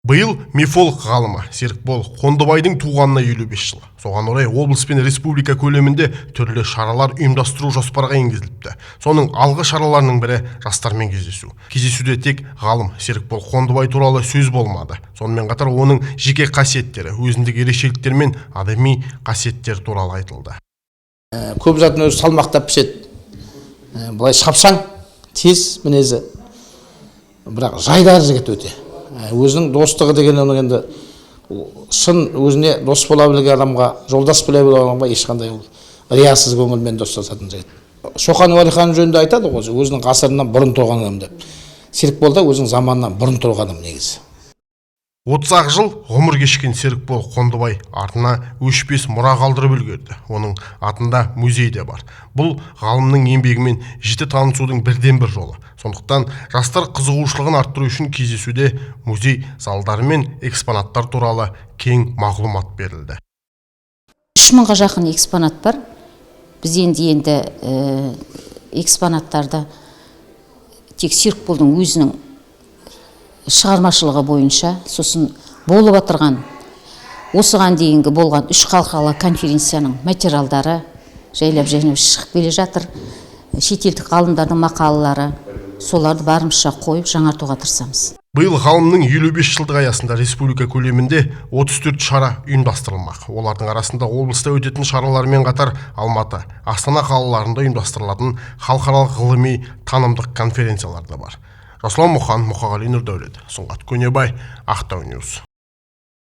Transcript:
Биыл мифолог ғалымы Серікбол Қондыбайдың туғанына 55 жыл. Соған орай облыс пен республика көлемінде түрлі шаралар ұйымдастыру жоспарға енгізіліпті. Соның алғы шараларының бірі жастармен кездесу. Кездесуде тек ғалым Серікбол Қондыбай туралы сөз болмады. Сонымен қатар оның жеке қасиеттері, өзіндік ерекшеліктер мен адами қасиеттер туралы айтылды. Көп затын өзі салмақтап пішеді. Бұлай шапшаң, тез мінезі. Бірақ жайдары жігіт өте. Өзінің достығы деген оның енді шын өзіне дос бола білген адамға, жолдас бола білген адамға ешқандай риясыз көңілмен достасатын жігіт. Шоқан Уәлихан жөнінде айтады ғой, өзінің ғасырынан бұрын туған адам деп. Серікбол да өзінің заманынан бұрын туған адам негізі. 30 жыл ғұмыр кешкен Серікбол Қондыбай артына өшпес мұра қалдырып үлгерді. Оның атында музей де бар. Бұл ғалымның еңбегімен жіті танысудың бірден бір жолы. Сондықтан жастар қызығушылығын арттыру үшін кездесуде музей залдары мен экспонаттар туралы кең мағлұмат берілді. 3000-ға жақын экспонат бар. Біз енді экспонаттарды тек Серікболдың өзінің шығармашылығы бойынша, сосын болып отырған осыған дейінгі болған 3 халықаралық конференцияның материалдары жайлап шығып келе жатыр. Шетелдік ғалымдардың мақалалары, соларды барымызша қойып жаңартуға тырысамыз. Биыл ғалымның 55 жылдық аясында республика көлемінде 34 шара ұйымдастырылмақ. Олардың арасында облыста өтетін шаралармен қатар Алматы, Астана қалаларында ұйымдастырылатын халықаралық ғылыми танымдық конференциялар да бар. Жасұлан Мұқан, Мұқағали Нұрдәулет, Сұңғат Көнебай, Ақтау Ньюс.